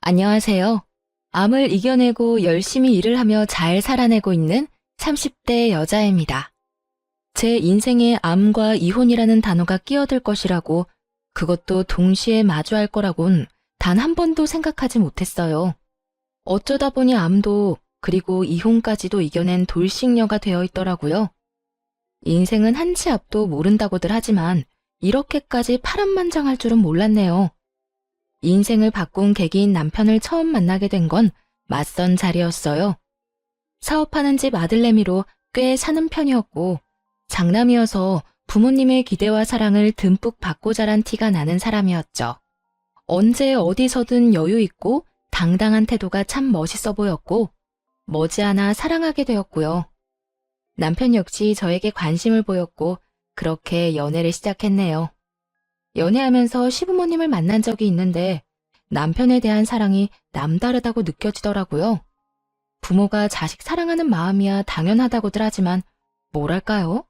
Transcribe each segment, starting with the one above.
안녕하세요. 암을 이겨내고 열심히 일을 하며 잘 살아내고 있는 30대 여자입니다. 제 인생에 암과 이혼이라는 단어가 끼어들 것이라고, 그것도 동시에 마주할 거라곤 단 한 번도 생각하지 못했어요. 어쩌다 보니 암도 그리고 이혼까지도 이겨낸 돌싱녀가 되어 있더라고요. 인생은 한 치 앞도 모른다고들 하지만 이렇게까지 파란만장할 줄은 몰랐네요. 인생을 바꾼 계기인 남편을 처음 만나게 된 건 맞선 자리였어요. 사업하는 집 아들내미로 꽤 사는 편이었고, 장남이어서 부모님의 기대와 사랑을 듬뿍 받고 자란 티가 나는 사람이었죠. 언제 어디서든 여유 있고 당당한 태도가 참 멋있어 보였고, 머지않아 사랑하게 되었고요. 남편 역시 저에게 관심을 보였고, 그렇게 연애를 시작했네요. 연애하면서 시부모님을 만난 적이 있는데 남편에 대한 사랑이 남다르다고 느껴지더라고요. 부모가 자식 사랑하는 마음이야 당연하다고들 하지만 뭐랄까요?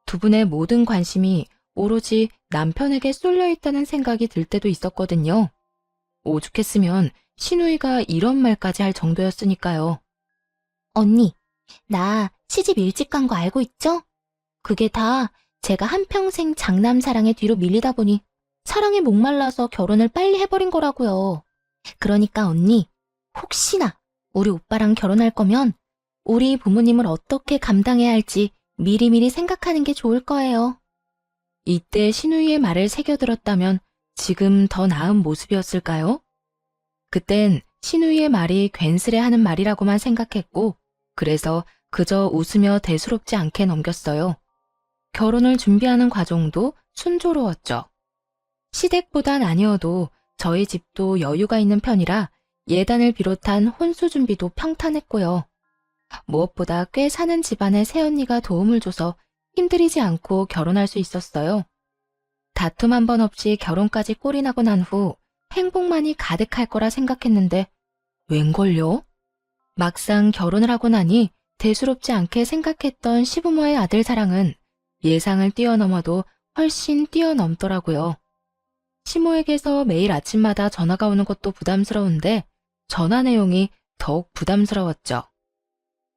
두 분의 모든 관심이 오로지 남편에게 쏠려 있다는 생각이 들 때도 있었거든요. 오죽했으면 시누이가 이런 말까지 할 정도였으니까요. 언니, 나 시집 일찍 간 거 알고 있죠? 그게 다 제가 한평생 장남 사랑에 뒤로 밀리다 보니 사랑에 목말라서 결혼을 빨리 해버린 거라고요. 그러니까 언니, 혹시나 우리 오빠랑 결혼할 거면 우리 부모님을 어떻게 감당해야 할지 미리미리 생각하는 게 좋을 거예요. 이때 시누이의 말을 새겨들었다면 지금 더 나은 모습이었을까요? 그땐 시누이의 말이 괜스레 하는 말이라고만 생각했고, 그래서 그저 웃으며 대수롭지 않게 넘겼어요. 결혼을 준비하는 과정도 순조로웠죠. 시댁보단 아니어도 저희 집도 여유가 있는 편이라 예단을 비롯한 혼수 준비도 평탄했고요. 무엇보다 꽤 사는 집안의 새언니가 도움을 줘서 힘들이지 않고 결혼할 수 있었어요. 다툼 한 번 없이 결혼까지 꼴이 나고 난 후 행복만이 가득할 거라 생각했는데 웬걸요? 막상 결혼을 하고 나니 대수롭지 않게 생각했던 시부모의 아들 사랑은 예상을 뛰어넘어도 훨씬 뛰어넘더라고요. 시모에게서 매일 아침마다 전화가 오는 것도 부담스러운데 전화 내용이 더욱 부담스러웠죠.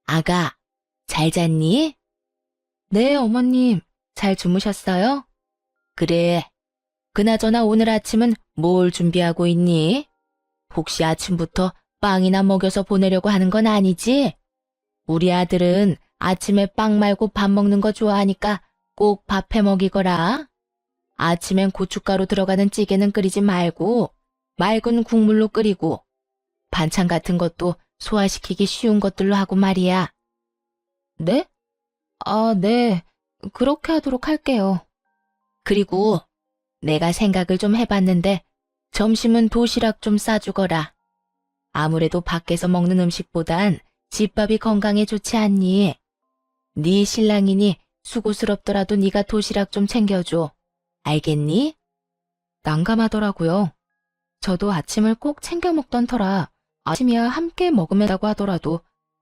아가, 잘 잤니? 네, 어머님. 잘 주무셨어요? 그래. 그나저나 오늘 아침은 뭘 준비하고 있니? 혹시 아침부터 빵이나 먹여서 보내려고 하는 건 아니지? 우리 아들은 아침에 빵 말고 밥 먹는 거 좋아하니까 꼭 밥 해 먹이거라. 아침엔 고춧가루 들어가는 찌개는 끓이지 말고 맑은 국물로 끓이고 반찬 같은 것도 소화시키기 쉬운 것들로 하고 말이야. 네? 아, 네. 그렇게 하도록 할게요. 그리고 내가 생각을 좀 해봤는데 점심은 도시락 좀 싸주거라. 아무래도 밖에서 먹는 음식보단 집밥이 건강에 좋지 않니? 네 신랑이니 수고스럽더라도 네가 도시락 좀 챙겨줘. 알겠니? 난감하더라고요. 저도 아침을 꼭 챙겨 먹던 터라 아침이야 함께 먹으면다고 하더라도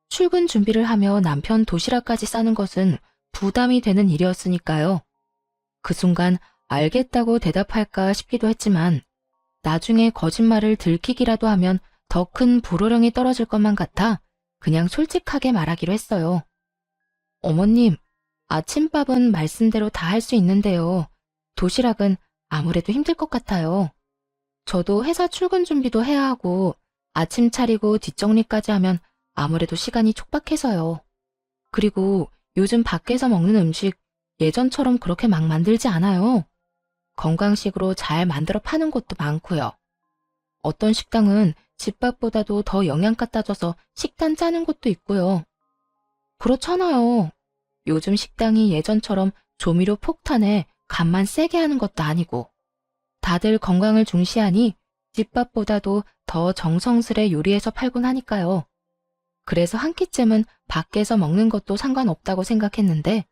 출근 준비를 하며 남편 도시락까지 싸는 것은 부담이 되는 일이었으니까요. 그 순간 알겠다고 대답할까 싶기도 했지만 나중에 거짓말을 들키기라도 하면 더 큰 불호령이 떨어질 것만 같아 그냥 솔직하게 말하기로 했어요. 어머님, 아침밥은 말씀대로 다 할 수 있는데요. 도시락은 아무래도 힘들 것 같아요. 저도 회사 출근 준비도 해야 하고 아침 차리고 뒷정리까지 하면 아무래도 시간이 촉박해서요. 그리고 요즘 밖에서 먹는 음식 예전처럼 그렇게 막 만들지 않아요. 건강식으로 잘 만들어 파는 곳도 많고요. 어떤 식당은 집밥보다도 더 영양가 따져서 식단 짜는 곳도 있고요. 그렇잖아요. 요즘 식당이 예전처럼 조미료 폭탄에 간만 세게 하는 것도 아니고 다들 건강을 중시하니 집밥보다도 더 정성스레 요리해서 팔곤 하니까요. 그래서 한 끼쯤은 밖에서 먹는 것도 상관없다고 생각했는데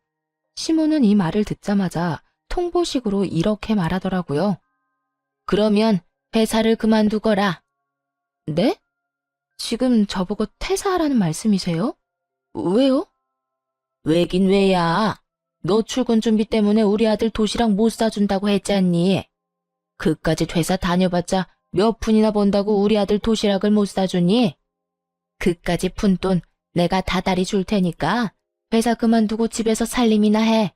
시모는 이 말을 듣자마자 통보식으로 이렇게 말하더라고요. 그러면 회사를 그만두거라. 네? 지금 저보고 퇴사하라는 말씀이세요? 왜요? 왜긴 왜야. 너 출근 준비 때문에 우리 아들 도시락 못 사준다고 했잖니. 그까짓 회사 다녀봤자 몇 푼이나 번다고 우리 아들 도시락을 못 사주니? 그까지 푼 돈 내가 다달이 줄 테니까 회사 그만두고 집에서 살림이나 해.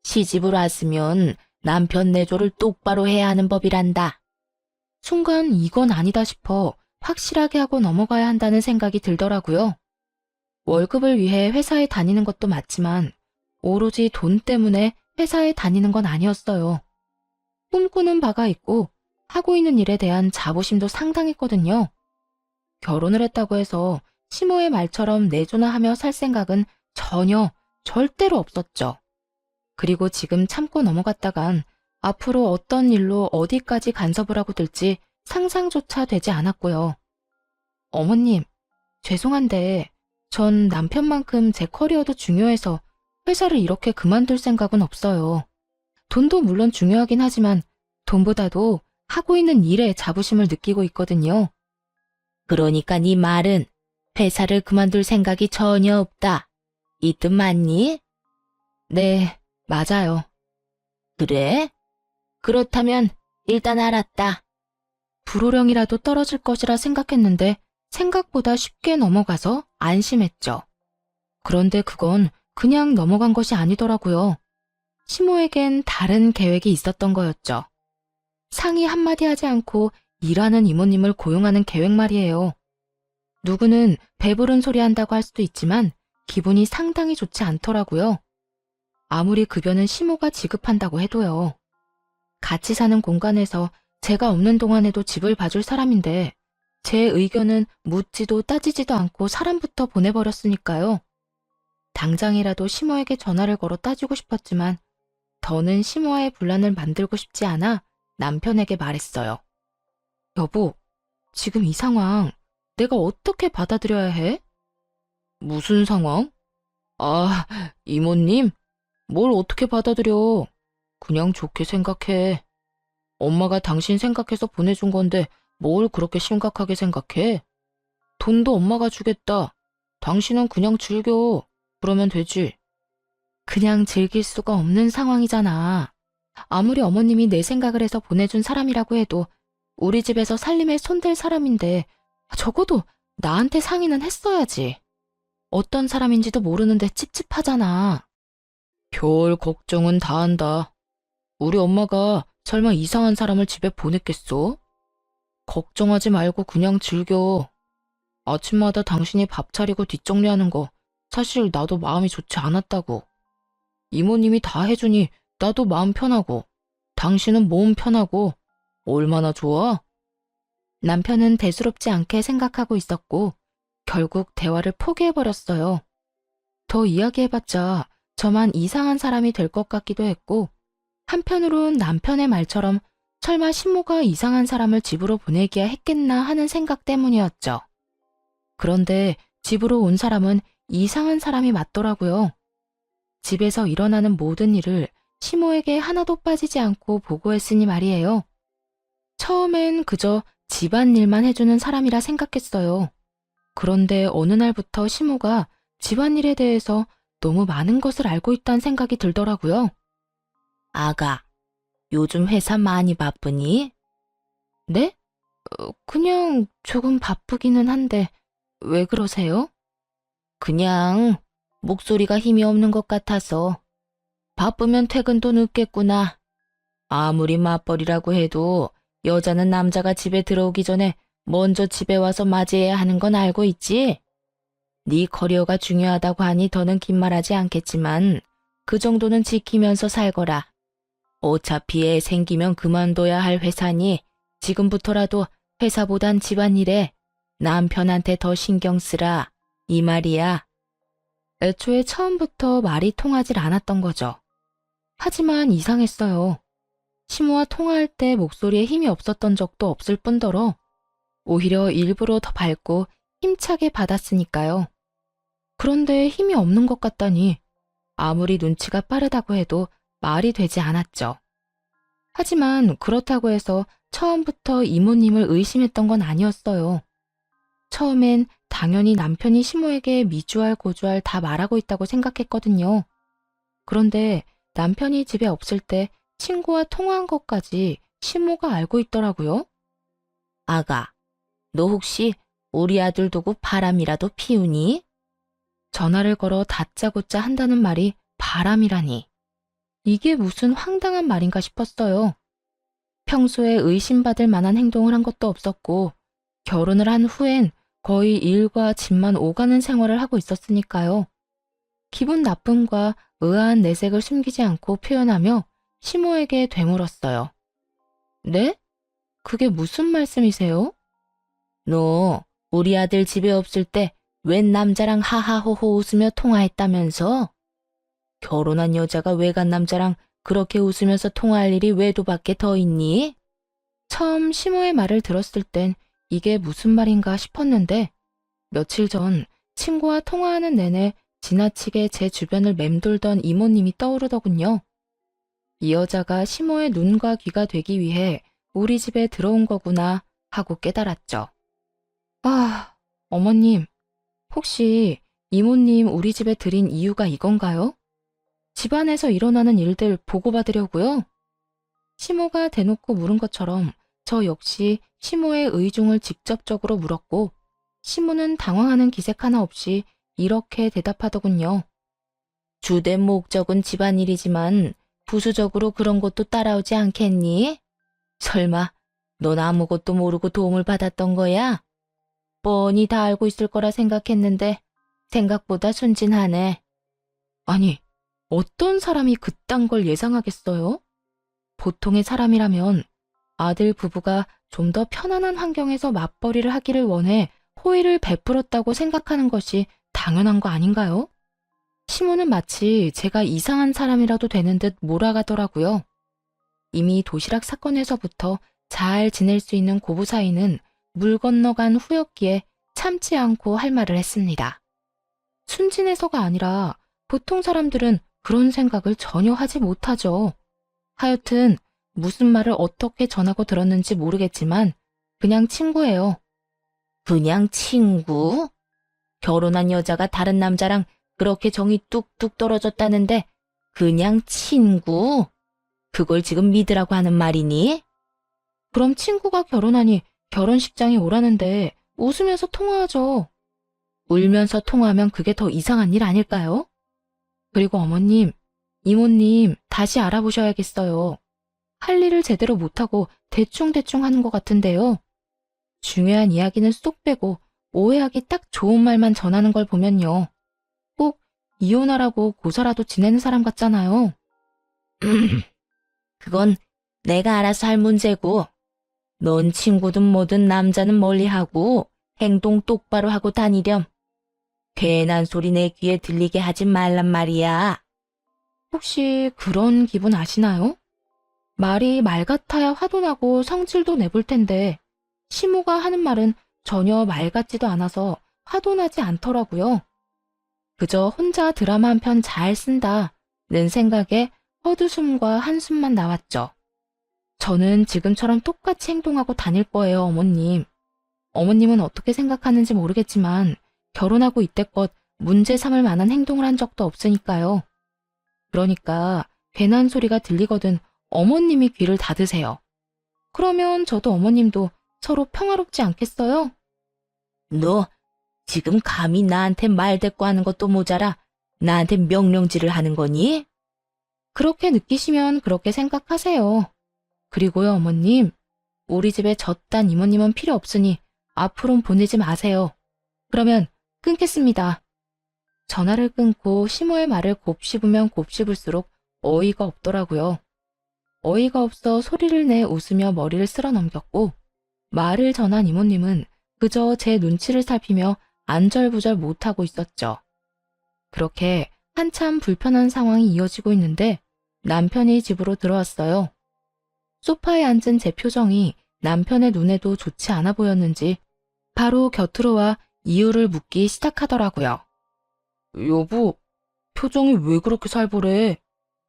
시집을 왔으면 남편 내조를 똑바로 해야 하는 법이란다. 순간 이건 아니다 싶어 확실하게 하고 넘어가야 한다는 생각이 들더라고요. 월급을 위해 회사에 다니는 것도 맞지만 오로지 돈 때문에 회사에 다니는 건 아니었어요. 꿈꾸는 바가 있고 하고 있는 일에 대한 자부심도 상당했거든요. 결혼을 했다고 해서 시모의 말처럼 내조나 하며 살 생각은 전혀 절대로 없었죠. 그리고 지금 참고 넘어갔다간 앞으로 어떤 일로 어디까지 간섭을 하고 들지 상상조차 되지 않았고요. 어머님, 죄송한데 전 남편만큼 제 커리어도 중요해서 회사를 이렇게 그만둘 생각은 없어요. 돈도 물론 중요하긴 하지만 돈보다도 하고 있는 일에 자부심을 느끼고 있거든요. 그러니까 네 말은 회사를 그만둘 생각이 전혀 없다. 이 뜻 맞니? 네, 맞아요. 그래? 그렇다면 일단 알았다. 불호령이라도 떨어질 것이라 생각했는데 생각보다 쉽게 넘어가서 안심했죠. 그런데 그건 그냥 넘어간 것이 아니더라고요. 시모에겐 다른 계획이 있었던 거였죠. 상의 한마디 하지 않고 일하는 이모님을 고용하는 계획 말이에요. 누구는 배부른 소리 한다고 할 수도 있지만 기분이 상당히 좋지 않더라고요. 아무리 급여는 시모가 지급한다고 해도요. 같이 사는 공간에서 제가 없는 동안에도 집을 봐줄 사람인데 제 의견은 묻지도 따지지도 않고 사람부터 보내버렸으니까요. 당장이라도 시모에게 전화를 걸어 따지고 싶었지만 더는 시모와의 분란을 만들고 싶지 않아 남편에게 말했어요. 여보, 지금 이 상황 내가 어떻게 받아들여야 해? 무슨 상황? 아, 이모님? 뭘 어떻게 받아들여? 그냥 좋게 생각해. 엄마가 당신 생각해서 보내준 건데 뭘 그렇게 심각하게 생각해? 돈도 엄마가 주겠다. 당신은 그냥 즐겨. 그러면 되지. 그냥 즐길 수가 없는 상황이잖아. 아무리 어머님이 내 생각을 해서 보내준 사람이라고 해도 우리 집에서 살림에 손댈 사람인데 적어도 나한테 상의는 했어야지. 어떤 사람인지도 모르는데 찝찝하잖아. 별 걱정은 다 한다. 우리 엄마가 설마 이상한 사람을 집에 보냈겠어? 걱정하지 말고 그냥 즐겨. 아침마다 당신이 밥 차리고 뒷정리하는 거 사실 나도 마음이 좋지 않았다고. 이모님이 다 해주니 나도 마음 편하고 당신은 몸 편하고 얼마나 좋아? 남편은 대수롭지 않게 생각하고 있었고 결국 대화를 포기해버렸어요. 더 이야기해봤자 저만 이상한 사람이 될 것 같기도 했고 한편으론 남편의 말처럼 설마 신모가 이상한 사람을 집으로 보내기야 했겠나 하는 생각 때문이었죠. 그런데 집으로 온 사람은 이상한 사람이 맞더라고요. 집에서 일어나는 모든 일을 시모에게 하나도 빠지지 않고 보고했으니 말이에요. 처음엔 그저 집안일만 해주는 사람이라 생각했어요. 그런데 어느 날부터 시모가 집안일에 대해서 너무 많은 것을 알고 있다는 생각이 들더라고요. 아가, 요즘 회사 많이 바쁘니? 네? 그냥 조금 바쁘기는 한데 왜 그러세요? 그냥 목소리가 힘이 없는 것 같아서. 바쁘면 퇴근도 늦겠구나. 아무리 맞벌이라고 해도 여자는 남자가 집에 들어오기 전에 먼저 집에 와서 맞이해야 하는 건 알고 있지? 네 커리어가 중요하다고 하니 더는 긴 말하지 않겠지만 그 정도는 지키면서 살거라. 어차피 애 생기면 그만둬야 할 회사니 지금부터라도 회사보단 집안일에 남편한테 더 신경 쓰라. 이 말이야. 애초에 처음부터 말이 통하질 않았던 거죠. 하지만 이상했어요. 시모와 통화할 때 목소리에 힘이 없었던 적도 없을 뿐더러 오히려 일부러 더 밝고 힘차게 받았으니까요. 그런데 힘이 없는 것 같다니 아무리 눈치가 빠르다고 해도 말이 되지 않았죠. 하지만 그렇다고 해서 처음부터 이모님을 의심했던 건 아니었어요. 처음엔 당연히 남편이 시모에게 미주알 고주알 다 말하고 있다고 생각했거든요. 그런데 남편이 집에 없을 때 친구와 통화한 것까지 시모가 알고 있더라고요. 아가, 너 혹시 우리 아들 두고 바람이라도 피우니? 전화를 걸어 다짜고짜 한다는 말이 바람이라니. 이게 무슨 황당한 말인가 싶었어요. 평소에 의심받을 만한 행동을 한 것도 없었고, 결혼을 한 후엔 거의 일과 집만 오가는 생활을 하고 있었으니까요. 기분 나쁨과 의아한 내색을 숨기지 않고 표현하며 시모에게 되물었어요. 네? 그게 무슨 말씀이세요? 너 우리 아들 집에 없을 때 웬 남자랑 하하호호 웃으며 통화했다면서? 결혼한 여자가 외간 남자랑 그렇게 웃으면서 통화할 일이 외도밖에 더 있니? 처음 시모의 말을 들었을 땐 이게 무슨 말인가 싶었는데 며칠 전 친구와 통화하는 내내 지나치게 제 주변을 맴돌던 이모님이 떠오르더군요. 이 여자가 시모의 눈과 귀가 되기 위해 우리 집에 들어온 거구나 하고 깨달았죠. 아, 어머님, 혹시 이모님 우리 집에 들인 이유가 이건가요? 집안에서 일어나는 일들 보고받으려고요? 시모가 대놓고 물은 것처럼 저 역시 시모의 의중을 직접적으로 물었고 시모는 당황하는 기색 하나 없이 이렇게 대답하더군요. 주된 목적은 집안일이지만 부수적으로 그런 것도 따라오지 않겠니? 설마 넌 아무것도 모르고 도움을 받았던 거야? 뻔히 다 알고 있을 거라 생각했는데 생각보다 순진하네. 아니, 어떤 사람이 그딴 걸 예상하겠어요? 보통의 사람이라면 아들 부부가 좀 더 편안한 환경에서 맞벌이를 하기를 원해 호의를 베풀었다고 생각하는 것이 당연한 거 아닌가요? 시모는 마치 제가 이상한 사람이라도 되는 듯 몰아가더라고요. 이미 도시락 사건에서부터 잘 지낼 수 있는 고부 사이는 물 건너간 후였기에 참지 않고 할 말을 했습니다. 순진해서가 아니라 보통 사람들은 그런 생각을 전혀 하지 못하죠. 하여튼 무슨 말을 어떻게 전하고 들었는지 모르겠지만 그냥 친구예요. 그냥 친구? 결혼한 여자가 다른 남자랑 그렇게 정이 뚝뚝 떨어졌다는데 그냥 친구? 그걸 지금 믿으라고 하는 말이니? 그럼 친구가 결혼하니 결혼식장에 오라는데 웃으면서 통화하죠. 울면서 통화하면 그게 더 이상한 일 아닐까요? 그리고 어머님, 이모님 다시 알아보셔야겠어요. 할 일을 제대로 못하고 대충대충 하는 것 같은데요. 중요한 이야기는 쏙 빼고 오해하기 딱 좋은 말만 전하는 걸 보면요. 꼭 이혼하라고 고사라도 지내는 사람 같잖아요. 그건 내가 알아서 할 문제고 넌 친구든 뭐든 남자는 멀리하고 행동 똑바로 하고 다니렴. 괜한 소리 내 귀에 들리게 하지 말란 말이야. 혹시 그런 기분 아시나요? 말이 말 같아야 화도 나고 성질도 내볼 텐데 시모가 하는 말은 전혀 말 같지도 않아서 화도 나지 않더라고요. 그저 혼자 드라마 한 편 잘 쓴다는 생각에 헛웃음과 한숨만 나왔죠. 저는 지금처럼 똑같이 행동하고 다닐 거예요, 어머님. 어머님은 어떻게 생각하는지 모르겠지만 결혼하고 이때껏 문제 삼을 만한 행동을 한 적도 없으니까요. 그러니까 괜한 소리가 들리거든 어머님이 귀를 닫으세요. 그러면 저도 어머님도 서로 평화롭지 않겠어요? 너 지금 감히 나한테 말대꾸 하는 것도 모자라 나한테 명령질을 하는 거니? 그렇게 느끼시면 그렇게 생각하세요. 그리고요, 어머님. 우리 집에 저딴 이모님은 필요 없으니 앞으로는 보내지 마세요. 그러면 끊겠습니다. 전화를 끊고 시모의 말을 곱씹으면 곱씹을수록 어이가 없더라고요. 어이가 없어 소리를 내 웃으며 머리를 쓸어 넘겼고 말을 전한 이모님은 그저 제 눈치를 살피며 안절부절 못하고 있었죠. 그렇게 한참 불편한 상황이 이어지고 있는데 남편이 집으로 들어왔어요. 소파에 앉은 제 표정이 남편의 눈에도 좋지 않아 보였는지 바로 곁으로 와 이유를 묻기 시작하더라고요. 여보, 표정이 왜 그렇게 살벌해?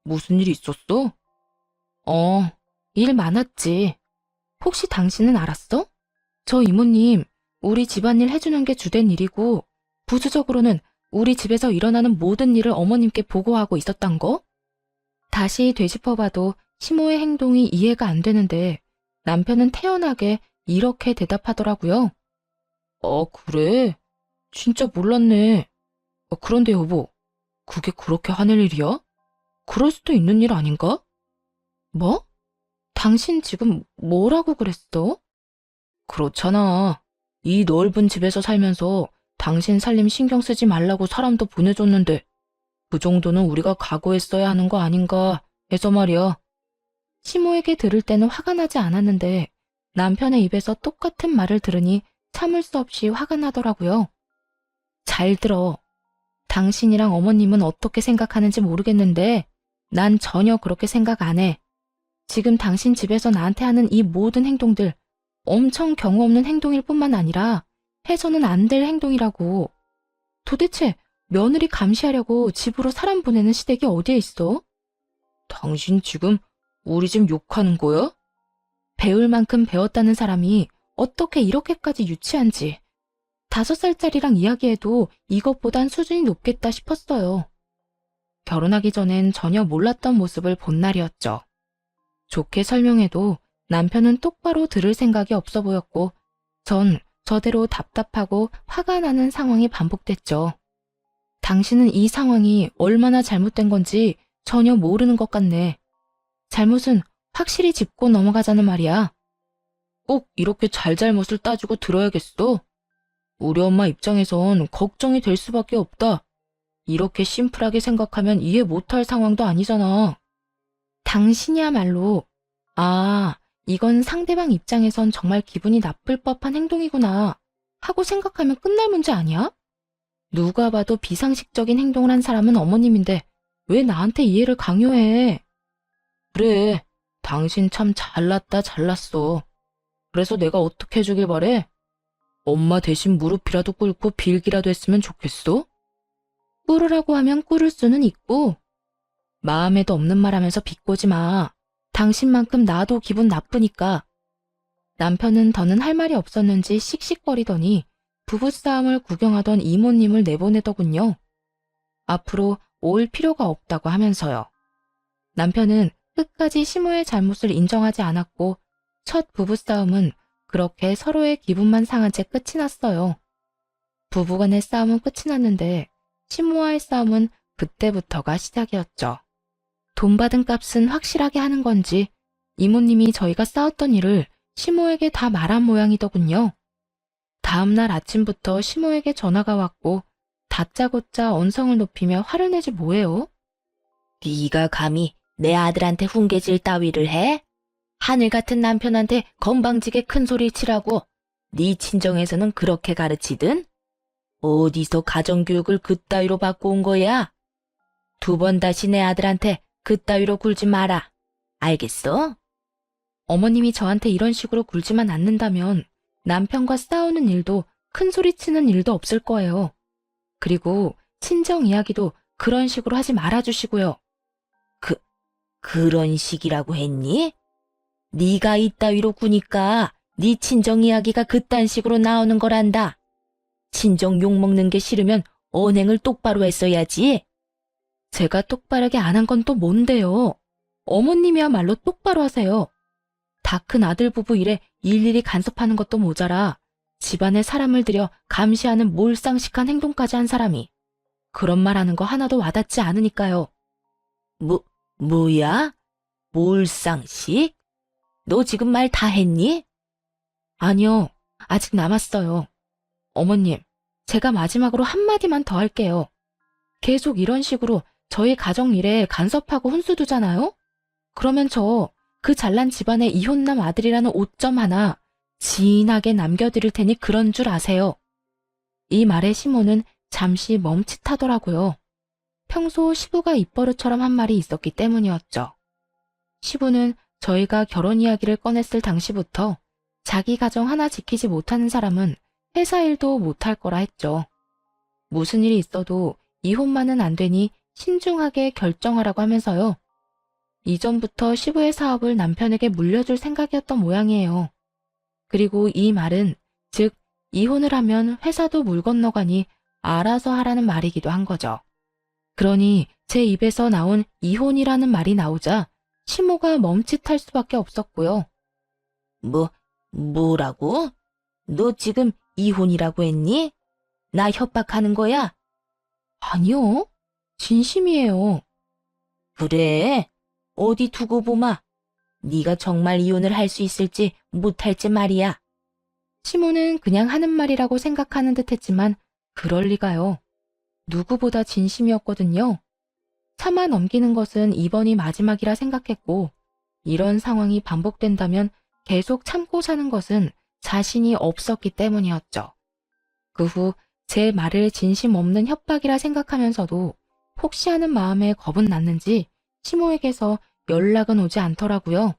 무슨 일 있었어? 일 많았지. 혹시 당신은 알았어? 저 이모님, 우리 집안일 해주는 게 주된 일이고 부수적으로는 우리 집에서 일어나는 모든 일을 어머님께 보고하고 있었단 거? 다시 되짚어봐도 시모의 행동이 이해가 안 되는데 남편은 태연하게 이렇게 대답하더라고요. 그래? 진짜 몰랐네. 그런데 여보, 그게 그렇게 화낼 일이야? 그럴 수도 있는 일 아닌가? 뭐? 당신 지금 뭐라고 그랬어? 그렇잖아. 이 넓은 집에서 살면서 당신 살림 신경 쓰지 말라고 사람도 보내줬는데 그 정도는 우리가 각오했어야 하는 거 아닌가 해서 말이야. 시모에게 들을 때는 화가 나지 않았는데 남편의 입에서 똑같은 말을 들으니 참을 수 없이 화가 나더라고요. 잘 들어. 당신이랑 어머님은 어떻게 생각하는지 모르겠는데 난 전혀 그렇게 생각 안 해. 지금 당신 집에서 나한테 하는 이 모든 행동들 엄청 경우 없는 행동일 뿐만 아니라 해서는 안 될 행동이라고. 도대체 며느리 감시하려고 집으로 사람 보내는 시댁이 어디에 있어? 당신 지금 우리 집 욕하는 거야? 배울 만큼 배웠다는 사람이 어떻게 이렇게까지 유치한지. 5살짜리랑 이야기해도 이것보단 수준이 높겠다 싶었어요. 결혼하기 전엔 전혀 몰랐던 모습을 본 날이었죠. 좋게 설명해도 남편은 똑바로 들을 생각이 없어 보였고 전 저대로 답답하고 화가 나는 상황이 반복됐죠. 당신은 이 상황이 얼마나 잘못된 건지 전혀 모르는 것 같네. 잘못은 확실히 짚고 넘어가자는 말이야. 꼭 이렇게 잘잘못을 따지고 들어야겠어? 우리 엄마 입장에선 걱정이 될 수밖에 없다. 이렇게 심플하게 생각하면 이해 못할 상황도 아니잖아. 당신이야말로, 이건 상대방 입장에선 정말 기분이 나쁠 법한 행동이구나 하고 생각하면 끝날 문제 아니야? 누가 봐도 비상식적인 행동을 한 사람은 어머님인데 왜 나한테 이해를 강요해? 그래, 당신 참 잘났어. 그래서 내가 어떻게 해주길 바래? 엄마 대신 무릎이라도 꿇고 빌기라도 했으면 좋겠어? 꿇으라고 하면 꿇을 수는 있고 마음에도 없는 말 하면서 비꼬지 마. 당신만큼 나도 기분 나쁘니까. 남편은 더는 할 말이 없었는지 씩씩거리더니 부부싸움을 구경하던 이모님을 내보내더군요. 앞으로 올 필요가 없다고 하면서요. 남편은 끝까지 시모의 잘못을 인정하지 않았고 첫 부부싸움은 그렇게 서로의 기분만 상한 채 끝이 났어요. 부부간의 싸움은 끝이 났는데 시모와의 싸움은 그때부터가 시작이었죠. 돈 받은 값은 확실하게 하는 건지 이모님이 저희가 싸웠던 일을 시모에게 다 말한 모양이더군요. 다음날 아침부터 시모에게 전화가 왔고 다짜고짜 언성을 높이며 화를 내지 뭐해요? 네가 감히 내 아들한테 훈계질 따위를 해? 하늘 같은 남편한테 건방지게 큰 소리 치라고 네 친정에서는 그렇게 가르치든? 어디서 가정교육을 그따위로 받고 온 거야? 2번 다시 내 아들한테 그따위로 굴지 마라. 알겠어? 어머님이 저한테 이런 식으로 굴지만 않는다면 남편과 싸우는 일도 큰 소리 치는 일도 없을 거예요. 그리고 친정 이야기도 그런 식으로 하지 말아주시고요. 그런 식이라고 했니? 네가 이따위로 구니까 네 친정 이야기가 그딴 식으로 나오는 거란다. 친정 욕먹는 게 싫으면 언행을 똑바로 했어야지. 제가 똑바르게 안 한 건 또 뭔데요? 어머님이야말로 똑바로 하세요. 다 큰 아들 부부 일에 일일이 간섭하는 것도 모자라 집안에 사람을 들여 감시하는 몰상식한 행동까지 한 사람이 그런 말 하는 거 하나도 와닿지 않으니까요. 뭐야? 몰상식? 너 지금 말 다 했니? 아니요, 아직 남았어요. 어머님, 제가 마지막으로 한마디만 더 할게요. 계속 이런 식으로 저희 가정 일에 간섭하고 혼수 두잖아요? 그러면 저 그 잘난 집안의 이혼남 아들이라는 오점 하나 진하게 남겨드릴 테니 그런 줄 아세요. 이 말에 시모는 잠시 멈칫하더라고요. 평소 시부가 입버릇처럼 한 말이 있었기 때문이었죠. 시부는 저희가 결혼 이야기를 꺼냈을 당시부터 자기 가정 하나 지키지 못하는 사람은 회사 일도 못할 거라 했죠. 무슨 일이 있어도 이혼만은 안 되니 신중하게 결정하라고 하면서요. 이전부터 시부의 사업을 남편에게 물려줄 생각이었던 모양이에요. 그리고 이 말은 즉 이혼을 하면 회사도 물 건너가니 알아서 하라는 말이기도 한 거죠. 그러니 제 입에서 나온 이혼이라는 말이 나오자 시모가 멈칫할 수밖에 없었고요. 뭐라고? 너 지금 이혼이라고 했니? 나 협박하는 거야? 아니요. 진심이에요. 그래? 어디 두고 보마. 네가 정말 이혼을 할 수 있을지 못할지 말이야. 시모는 그냥 하는 말이라고 생각하는 듯 했지만 그럴 리가요. 누구보다 진심이었거든요. 참아 넘기는 것은 이번이 마지막이라 생각했고 이런 상황이 반복된다면 계속 참고 사는 것은 자신이 없었기 때문이었죠. 그 후 제 말을 진심 없는 협박이라 생각하면서도 혹시 하는 마음에 겁은 났는지 시모에게서 연락은 오지 않더라고요.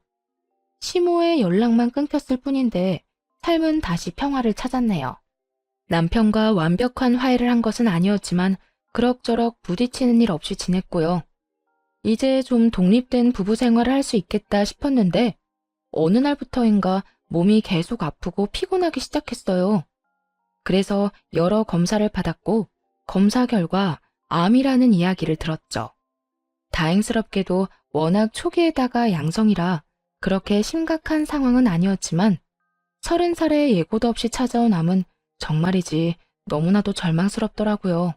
시모의 연락만 끊겼을 뿐인데 삶은 다시 평화를 찾았네요. 남편과 완벽한 화해를 한 것은 아니었지만 그럭저럭 부딪히는 일 없이 지냈고요. 이제 좀 독립된 부부 생활을 할 수 있겠다 싶었는데 어느 날부터인가 몸이 계속 아프고 피곤하기 시작했어요. 그래서 여러 검사를 받았고 검사 결과 암이라는 이야기를 들었죠. 다행스럽게도 워낙 초기에다가 양성이라 그렇게 심각한 상황은 아니었지만 30살에 예고도 없이 찾아온 암은 정말이지 너무나도 절망스럽더라고요.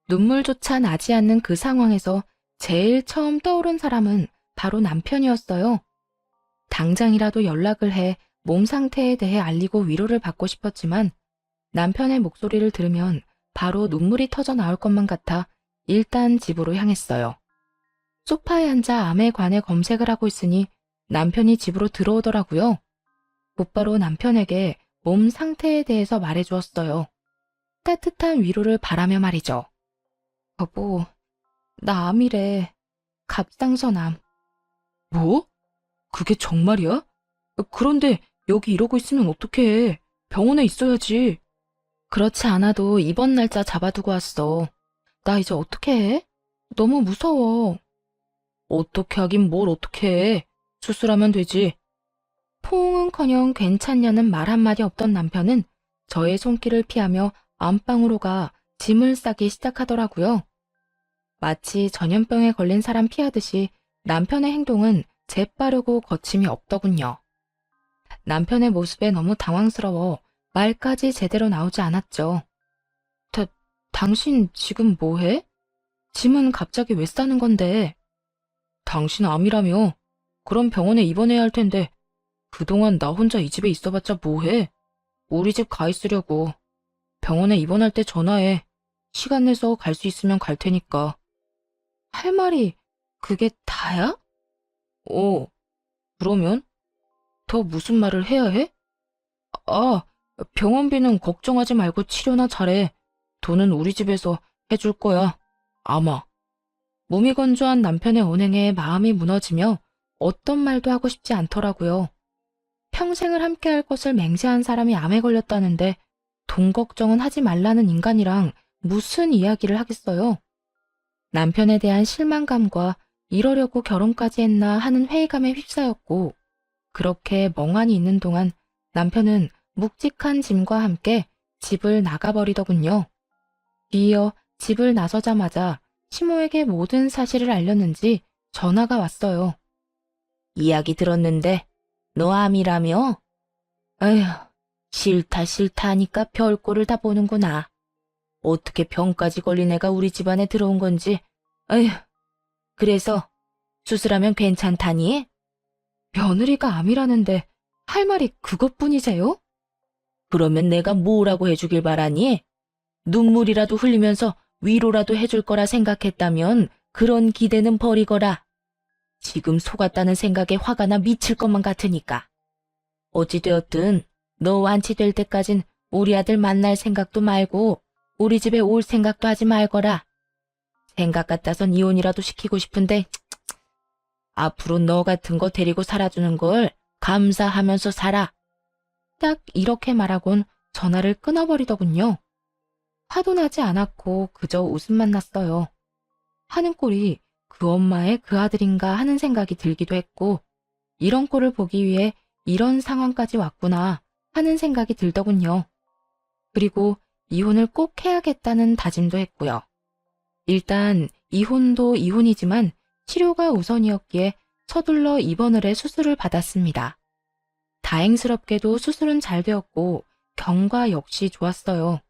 눈물조차 나지 않는 그 상황에서 제일 처음 떠오른 사람은 바로 남편이었어요. 당장이라도 연락을 해 몸 상태에 대해 알리고 위로를 받고 싶었지만 남편의 목소리를 들으면 바로 눈물이 터져 나올 것만 같아 일단 집으로 향했어요. 소파에 앉아 암에 관해 검색을 하고 있으니 남편이 집으로 들어오더라고요. 곧바로 남편에게 몸 상태에 대해서 말해주었어요. 따뜻한 위로를 바라며 말이죠. 여보, 나 암이래. 갑상선암. 뭐? 그게 정말이야? 그런데 여기 이러고 있으면 어떡해. 병원에 있어야지. 그렇지 않아도 입원 날짜 잡아두고 왔어. 나 이제 어떻게 해? 너무 무서워. 어떻게 하긴 뭘 어떻게 해. 수술하면 되지. 포옹은커녕 괜찮냐는 말 한마디 없던 남편은 저의 손길을 피하며 안방으로 가 짐을 싸기 시작하더라고요. 마치 전염병에 걸린 사람 피하듯이 남편의 행동은 재빠르고 거침이 없더군요. 남편의 모습에 너무 당황스러워 말까지 제대로 나오지 않았죠. 당신 지금 뭐해? 짐은 갑자기 왜 싸는 건데? 당신 암이라며? 그럼 병원에 입원해야 할 텐데 그동안 나 혼자 이 집에 있어봤자 뭐해? 우리 집 가 있으려고. 병원에 입원할 때 전화해. 시간 내서 갈 수 있으면 갈 테니까. 할 말이 그게 다야? 그러면? 더 무슨 말을 해야 해? 아, 병원비는 걱정하지 말고 치료나 잘해. 돈은 우리 집에서 해줄 거야. 아마. 몸이 건조한 남편의 언행에 마음이 무너지며 어떤 말도 하고 싶지 않더라고요. 평생을 함께할 것을 맹세한 사람이 암에 걸렸다는데 돈 걱정은 하지 말라는 인간이랑 무슨 이야기를 하겠어요. 남편에 대한 실망감과 이러려고 결혼까지 했나 하는 회의감에 휩싸였고 그렇게 멍하니 있는 동안 남편은 묵직한 짐과 함께 집을 나가버리더군요. 뒤이어 집을 나서자마자 시모에게 모든 사실을 알렸는지 전화가 왔어요. 이야기 들었는데 너 암이라며? 에휴, 싫다 하니까 별꼴을 다 보는구나. 어떻게 병까지 걸린 애가 우리 집안에 들어온 건지. 에휴, 그래서 수술하면 괜찮다니? 며느리가 암이라는데 할 말이 그것뿐이세요? 그러면 내가 뭐라고 해주길 바라니? 눈물이라도 흘리면서 위로라도 해줄 거라 생각했다면 그런 기대는 버리거라. 지금 속았다는 생각에 화가 나 미칠 것만 같으니까. 어찌되었든 너 완치될 때까진 우리 아들 만날 생각도 말고 우리 집에 올 생각도 하지 말거라. 생각 같아선 이혼이라도 시키고 싶은데 앞으로 너 같은 거 데리고 살아주는 걸 감사하면서 살아. 딱 이렇게 말하곤 전화를 끊어버리더군요. 화도 나지 않았고 그저 웃음만 났어요. 하는 꼴이 그 엄마의 그 아들인가 하는 생각이 들기도 했고 이런 꼴을 보기 위해 이런 상황까지 왔구나 하는 생각이 들더군요. 그리고 이혼을 꼭 해야겠다는 다짐도 했고요. 일단 이혼도 이혼이지만 치료가 우선이었기에 서둘러 입원을 해 수술을 받았습니다. 다행스럽게도 수술은 잘 되었고 경과 역시 좋았어요.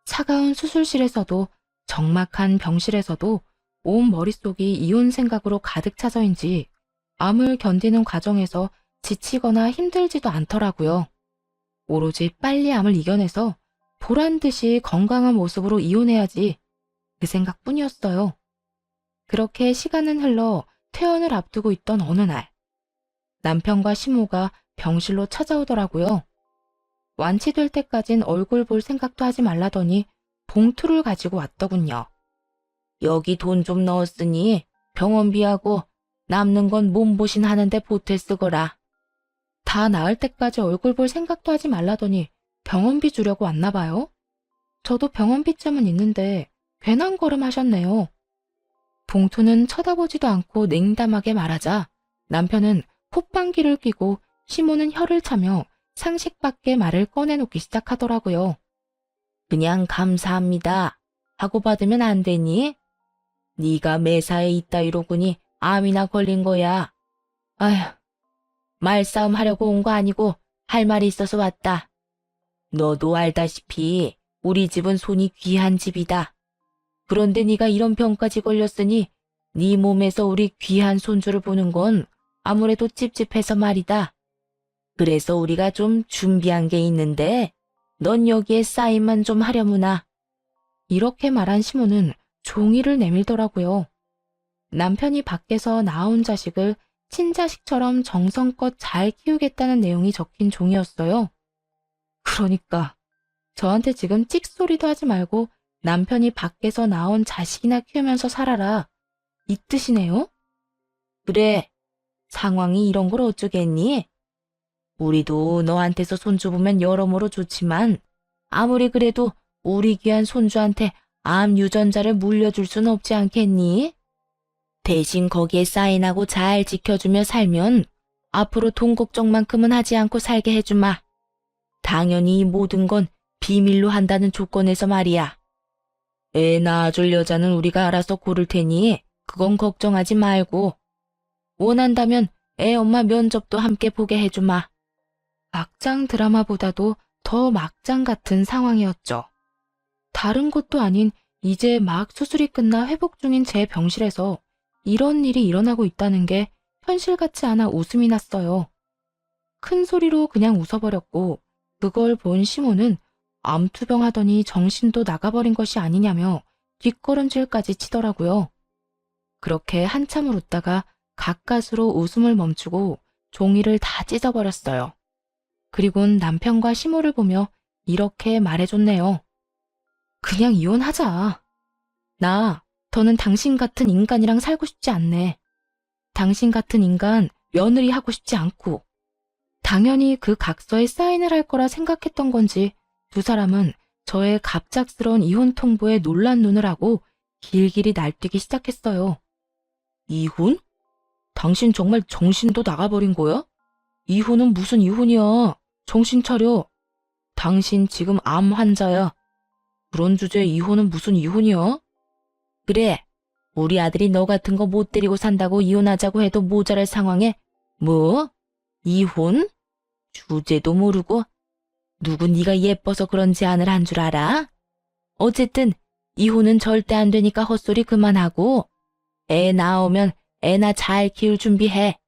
차가운 수술실에서도 적막한 병실에서도 온 머릿속이 이혼 생각으로 가득 차서인지 암을 견디는 과정에서 지치거나 힘들지도 않더라고요. 오로지 빨리 암을 이겨내서 보란 듯이 건강한 모습으로 이혼해야지 그 생각뿐이었어요. 그렇게 시간은 흘러 퇴원을 앞두고 있던 어느 날 남편과 시모가 병실로 찾아오더라고요. 완치될 때까진 얼굴 볼 생각도 하지 말라더니 봉투를 가지고 왔더군요. 여기 돈 좀 넣었으니 병원비하고 남는 건 몸보신 하는데 보태 쓰거라. 다 나을 때까지 얼굴 볼 생각도 하지 말라더니 병원비 주려고 왔나 봐요. 저도 병원비쯤은 있는데 괜한 걸음 하셨네요. 봉투는 쳐다보지도 않고 냉담하게 말하자 남편은 콧방귀를 뀌고 시모는 혀를 차며 상식밖의 말을 꺼내놓기 시작하더라고요. 그냥 감사합니다 하고 받으면 안 되니? 네가 매사에 있다 이러고니 암이나 걸린 거야. 아휴, 말싸움 하려고 온 거 아니고 할 말이 있어서 왔다. 너도 알다시피 우리 집은 손이 귀한 집이다. 그런데 네가 이런 병까지 걸렸으니 네 몸에서 우리 귀한 손주를 보는 건 아무래도 찝찝해서 말이다. 그래서 우리가 좀 준비한 게 있는데 넌 여기에 사인만 좀 하려무나. 이렇게 말한 시모는 종이를 내밀더라고요. 남편이 밖에서 낳아온 자식을 친자식처럼 정성껏 잘 키우겠다는 내용이 적힌 종이었어요. 그러니까 저한테 지금 찍소리도 하지 말고 남편이 밖에서 낳아온 자식이나 키우면서 살아라. 이 뜻이네요? 그래, 상황이 이런 걸 어쩌겠니? 우리도 너한테서 손주 보면 여러모로 좋지만 아무리 그래도 우리 귀한 손주한테 암 유전자를 물려줄 순 없지 않겠니? 대신 거기에 사인하고 잘 지켜주며 살면 앞으로 돈 걱정만큼은 하지 않고 살게 해주마. 당연히 이 모든 건 비밀로 한다는 조건에서 말이야. 애 낳아줄 여자는 우리가 알아서 고를 테니 그건 걱정하지 말고 원한다면 애 엄마 면접도 함께 보게 해주마. 막장 드라마보다도 더 막장 같은 상황이었죠. 다른 곳도 아닌 이제 막 수술이 끝나 회복 중인 제 병실에서 이런 일이 일어나고 있다는 게 현실 같지 않아 웃음이 났어요. 큰 소리로 그냥 웃어버렸고 그걸 본 시모는 암투병하더니 정신도 나가버린 것이 아니냐며 뒷걸음질까지 치더라고요. 그렇게 한참을 웃다가 가까스로 웃음을 멈추고 종이를 다 찢어버렸어요. 그리곤 남편과 시모를 보며 이렇게 말해줬네요. 그냥 이혼하자. 나 더는 당신 같은 인간이랑 살고 싶지 않네. 당신 같은 인간 며느리 하고 싶지 않고. 당연히 그 각서에 사인을 할 거라 생각했던 건지 두 사람은 저의 갑작스러운 이혼 통보에 놀란 눈을 하고 길길이 날뛰기 시작했어요. 이혼? 당신 정말 정신도 나가버린 거야? 이혼은 무슨 이혼이야. 정신 차려. 당신 지금 암 환자야. 그런 주제에 이혼은 무슨 이혼이야? 그래, 우리 아들이 너 같은 거 못 데리고 산다고 이혼하자고 해도 모자랄 상황에 뭐? 이혼? 주제도 모르고 누구 네가 예뻐서 그런 제안을 한 줄 알아? 어쨌든 이혼은 절대 안 되니까 헛소리 그만하고 애 낳으면 애나 잘 키울 준비해.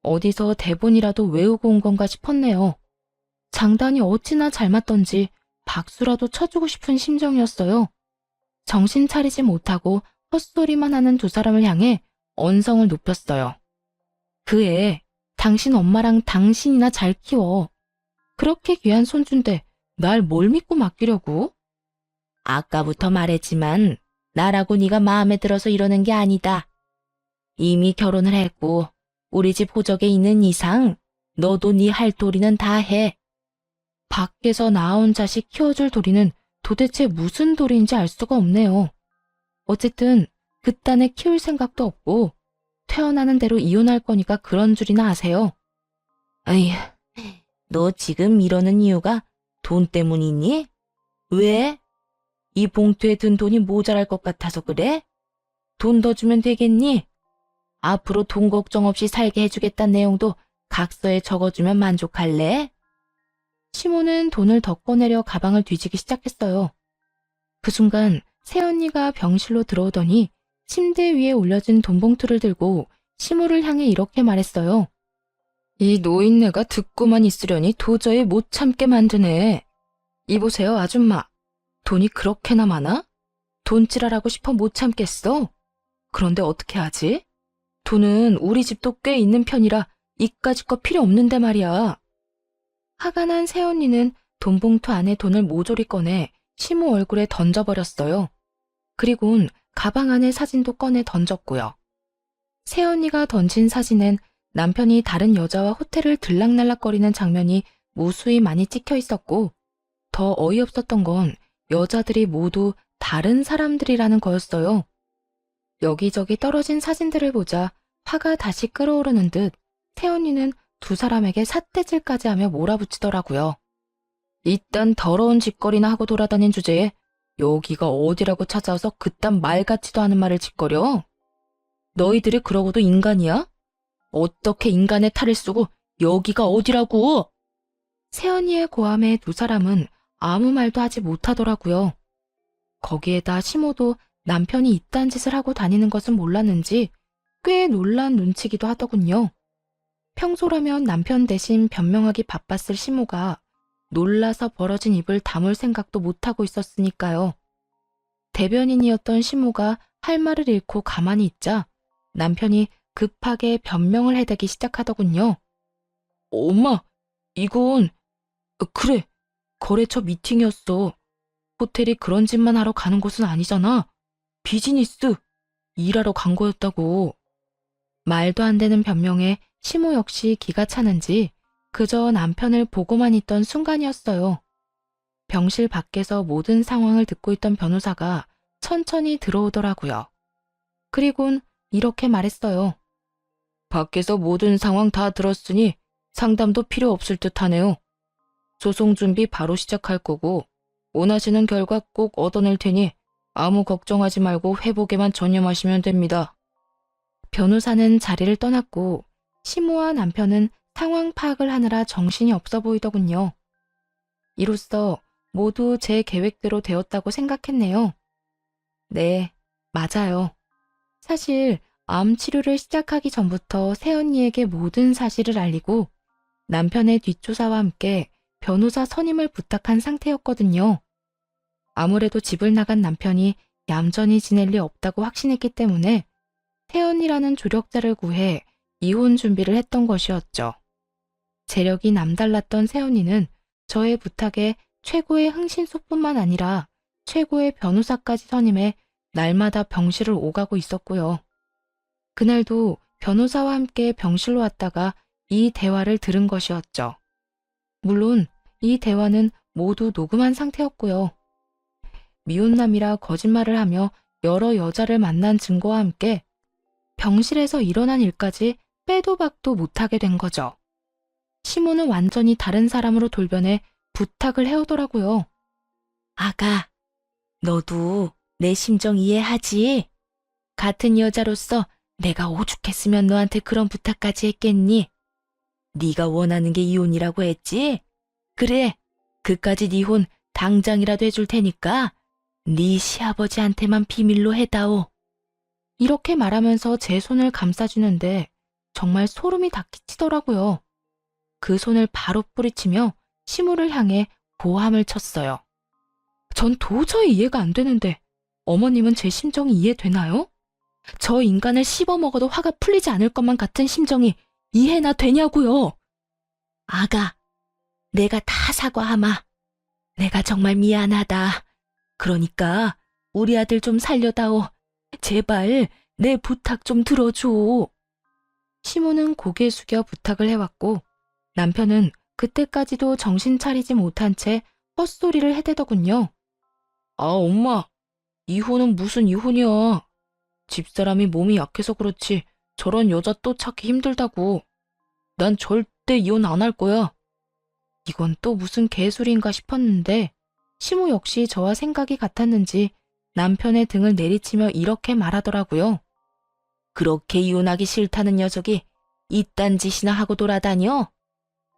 어디서 대본이라도 외우고 온 건가 싶었네요. 장단이 어찌나 잘 맞던지 박수라도 쳐주고 싶은 심정이었어요. 정신 차리지 못하고 헛소리만 하는 두 사람을 향해 언성을 높였어요. 그 애 당신 엄마랑 당신이나 잘 키워. 그렇게 귀한 손주인데 날 뭘 믿고 맡기려고? 아까부터 말했지만 나라고 네가 마음에 들어서 이러는 게 아니다. 이미 결혼을 했고 우리 집 호적에 있는 이상 너도 네 할 도리는 다 해. 밖에서 낳아온 자식 키워줄 도리는 도대체 무슨 도리인지 알 수가 없네요. 어쨌든 그딴에 키울 생각도 없고 태어나는 대로 이혼할 거니까 그런 줄이나 아세요. 아휴, 너 지금 이러는 이유가 돈 때문이니? 왜? 이 봉투에 든 돈이 모자랄 것 같아서 그래? 돈 더 주면 되겠니? 앞으로 돈 걱정 없이 살게 해주겠다는 내용도 각서에 적어주면 만족할래? 시모는 돈을 더 꺼내려 가방을 뒤지기 시작했어요. 그 순간 새언니가 병실로 들어오더니 침대 위에 올려진 돈봉투를 들고 시모를 향해 이렇게 말했어요. 이 노인네가 듣고만 있으려니 도저히 못 참게 만드네. 이보세요, 아줌마. 돈이 그렇게나 많아? 돈질하라고 싶어 못 참겠어? 그런데 어떻게 하지? 돈은 우리 집도 꽤 있는 편이라 이까짓 거 필요 없는데 말이야. 화가 난 새언니는 돈봉투 안에 돈을 모조리 꺼내 시모 얼굴에 던져버렸어요. 그리곤 가방 안에 사진도 꺼내 던졌고요. 새언니가 던진 사진엔 남편이 다른 여자와 호텔을 들락날락거리는 장면이 무수히 많이 찍혀 있었고, 더 어이없었던 건 여자들이 모두 다른 사람들이라는 거였어요. 여기저기 떨어진 사진들을 보자 화가 다시 끓어오르는 듯 새언니는 두 사람에게 삿대질까지 하며 몰아붙이더라고요. 이딴 더러운 짓거리나 하고 돌아다닌 주제에 여기가 어디라고 찾아와서 그딴 말 같지도 않은 말을 짓거려? 너희들이 그러고도 인간이야? 어떻게 인간의 탈을 쓰고 여기가 어디라고? 새언니의 고함에 두 사람은 아무 말도 하지 못하더라고요. 거기에다 시모도 남편이 이딴 짓을 하고 다니는 것은 몰랐는지 꽤 놀란 눈치기도 하더군요. 평소라면 남편 대신 변명하기 바빴을 시모가 놀라서 벌어진 입을 다물 생각도 못하고 있었으니까요. 대변인이었던 시모가 할 말을 잃고 가만히 있자 남편이 급하게 변명을 해대기 시작하더군요. 엄마, 이건 그래, 거래처 미팅이었어. 호텔이 그런 짓만 하러 가는 곳은 아니잖아. 비즈니스, 일하러 간 거였다고. 말도 안 되는 변명에 시모 역시 기가 차는지 그저 남편을 보고만 있던 순간이었어요. 병실 밖에서 모든 상황을 듣고 있던 변호사가 천천히 들어오더라고요. 그리곤 이렇게 말했어요. 밖에서 모든 상황 다 들었으니 상담도 필요 없을 듯 하네요. 소송 준비 바로 시작할 거고 원하시는 결과 꼭 얻어낼 테니 아무 걱정하지 말고 회복에만 전념하시면 됩니다. 변호사는 자리를 떠났고 시모와 남편은 상황 파악을 하느라 정신이 없어 보이더군요. 이로써 모두 제 계획대로 되었다고 생각했네요. 네, 맞아요. 사실 암 치료를 시작하기 전부터 새언니에게 모든 사실을 알리고 남편의 뒷조사와 함께 변호사 선임을 부탁한 상태였거든요. 아무래도 집을 나간 남편이 얌전히 지낼 리 없다고 확신했기 때문에 새언니라는 조력자를 구해 이혼 준비를 했던 것이었죠. 재력이 남달랐던 새언니는 저의 부탁에 최고의 흥신소뿐만 아니라 최고의 변호사까지 선임해 날마다 병실을 오가고 있었고요. 그날도 변호사와 함께 병실로 왔다가 이 대화를 들은 것이었죠. 물론 이 대화는 모두 녹음한 상태였고요. 미혼남이라 거짓말을 하며 여러 여자를 만난 증거와 함께 병실에서 일어난 일까지 빼도 박도 못하게 된 거죠. 시모는 완전히 다른 사람으로 돌변해 부탁을 해오더라고요. 아가, 너도 내 심정 이해하지? 같은 여자로서 내가 오죽했으면 너한테 그런 부탁까지 했겠니? 네가 원하는 게 이혼이라고 했지? 그래, 그까짓 이혼 당장이라도 해줄 테니까 네 시아버지한테만 비밀로 해다오. 이렇게 말하면서 제 손을 감싸주는데 정말 소름이 다 끼치더라고요. 그 손을 바로 뿌리치며 시모를 향해 고함을 쳤어요. 전 도저히 이해가 안 되는데 어머님은 제 심정이 이해되나요? 저 인간을 씹어먹어도 화가 풀리지 않을 것만 같은 심정이 이해나 되냐고요. 아가, 내가 다 사과하마. 내가 정말 미안하다. 그러니까 우리 아들 좀 살려다오. 제발 내 부탁 좀 들어줘. 시모는 고개 숙여 부탁을 해왔고 남편은 그때까지도 정신 차리지 못한 채 헛소리를 해대더군요. 아, 엄마, 이혼은 무슨 이혼이야. 집사람이 몸이 약해서 그렇지 저런 여자 또 찾기 힘들다고. 난 절대 이혼 안 할 거야. 이건 또 무슨 개소리인가 싶었는데 시모 역시 저와 생각이 같았는지 남편의 등을 내리치며 이렇게 말하더라고요. 그렇게 이혼하기 싫다는 녀석이 이딴 짓이나 하고 돌아다녀?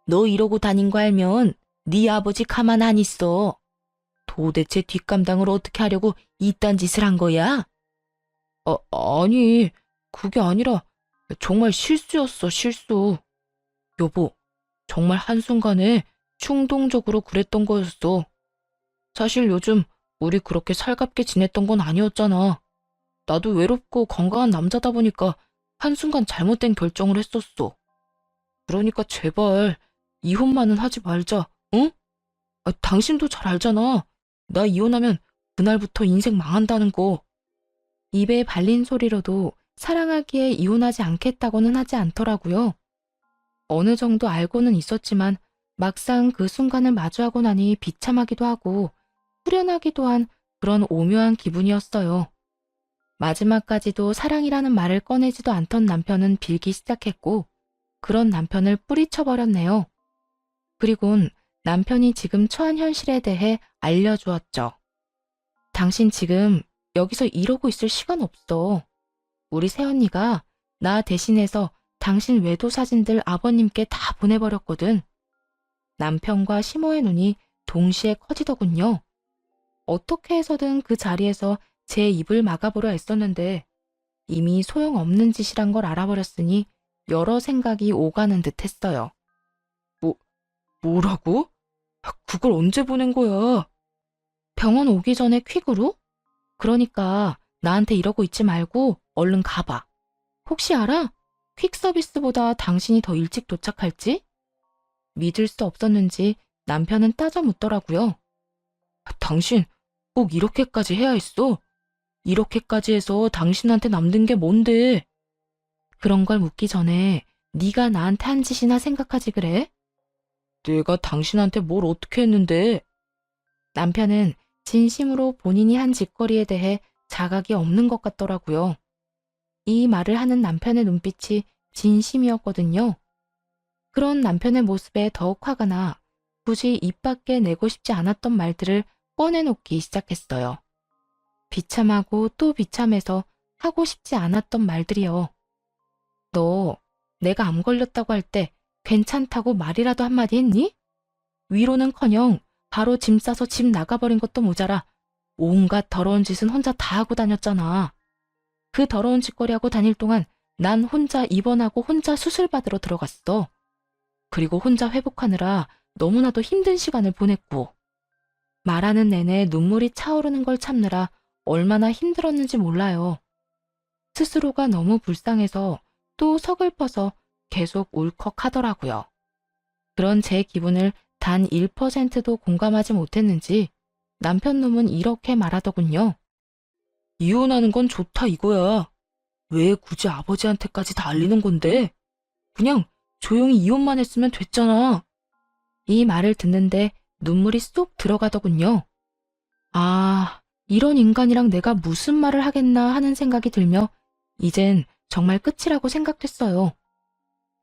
너 이러고 다닌 거 알면 네 아버지 가만 안 있어. 도대체 뒷감당을 어떻게 하려고 이딴 짓을 한 거야? 아니, 그게 아니라 정말 실수였어, 실수. 여보, 정말 한순간에 충동적으로 그랬던 거였어. 사실 요즘 우리 그렇게 살갑게 지냈던 건 아니었잖아. 나도 외롭고 건강한 남자다 보니까 한순간 잘못된 결정을 했었어. 그러니까 제발 이혼만은 하지 말자, 응? 당신도 잘 알잖아. 나 이혼하면 그날부터 인생 망한다는 거. 입에 발린 소리로도 사랑하기에 이혼하지 않겠다고는 하지 않더라고요. 어느 정도 알고는 있었지만 막상 그 순간을 마주하고 나니 비참하기도 하고 후련하기도 한 그런 오묘한 기분이었어요. 마지막까지도 사랑이라는 말을 꺼내지도 않던 남편은 빌기 시작했고 그런 남편을 뿌리쳐버렸네요. 그리곤 남편이 지금 처한 현실에 대해 알려주었죠. 당신 지금 여기서 이러고 있을 시간 없어. 우리 새언니가 나 대신해서 당신 외도 사진들 아버님께 다 보내버렸거든. 남편과 시모의 눈이 동시에 커지더군요. 어떻게 해서든 그 자리에서 제 입을 막아보려 애썼는데 이미 소용없는 짓이란 걸 알아버렸으니 여러 생각이 오가는 듯 했어요. 뭐라고? 그걸 언제 보낸 거야? 병원 오기 전에 퀵으로? 그러니까 나한테 이러고 있지 말고 얼른 가봐. 혹시 알아? 퀵 서비스보다 당신이 더 일찍 도착할지? 믿을 수 없었는지 남편은 따져 묻더라고요. 당신 꼭 이렇게까지 해야 했어? 이렇게까지 해서 당신한테 남는 게 뭔데? 그런 걸 묻기 전에 네가 나한테 한 짓이나 생각하지 그래? 내가 당신한테 뭘 어떻게 했는데? 남편은 진심으로 본인이 한 짓거리에 대해 자각이 없는 것 같더라고요. 이 말을 하는 남편의 눈빛이 진심이었거든요. 그런 남편의 모습에 더욱 화가 나 굳이 입 밖에 내고 싶지 않았던 말들을 꺼내놓기 시작했어요. 비참하고 또 비참해서 하고 싶지 않았던 말들이요. 너 내가 암 걸렸다고 할 때 괜찮다고 말이라도 한마디 했니? 위로는커녕 바로 짐 싸서 집 나가버린 것도 모자라 온갖 더러운 짓은 혼자 다 하고 다녔잖아. 그 더러운 짓거리하고 다닐 동안 난 혼자 입원하고 혼자 수술받으러 들어갔어. 그리고 혼자 회복하느라 너무나도 힘든 시간을 보냈고 말하는 내내 눈물이 차오르는 걸 참느라 얼마나 힘들었는지 몰라요. 스스로가 너무 불쌍해서 또 서글퍼서 계속 울컥하더라고요. 그런 제 기분을 단 1%도 공감하지 못했는지 남편 놈은 이렇게 말하더군요. 이혼하는 건 좋다 이거야. 왜 굳이 아버지한테까지 다 알리는 건데? 그냥 조용히 이혼만 했으면 됐잖아. 이 말을 듣는데 눈물이 쏙 들어가더군요. 아, 이런 인간이랑 내가 무슨 말을 하겠나 하는 생각이 들며 이젠 정말 끝이라고 생각했어요.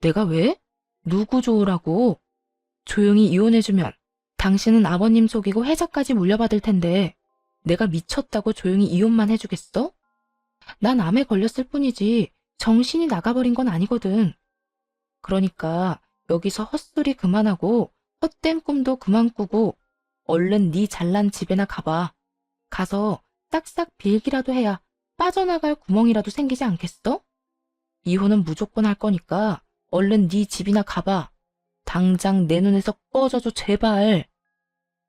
내가 왜? 누구 좋으라고? 조용히 이혼해주면 당신은 아버님 속이고 회사까지 물려받을 텐데 내가 미쳤다고 조용히 이혼만 해주겠어? 난 암에 걸렸을 뿐이지 정신이 나가버린 건 아니거든. 그러니까 여기서 헛소리 그만하고 헛된 꿈도 그만 꾸고 얼른 네 잘난 집에나 가봐. 가서 싹싹 빌기라도 해야 빠져나갈 구멍이라도 생기지 않겠어? 이혼은 무조건 할 거니까 얼른 네 집이나 가봐. 당장 내 눈에서 꺼져줘 제발.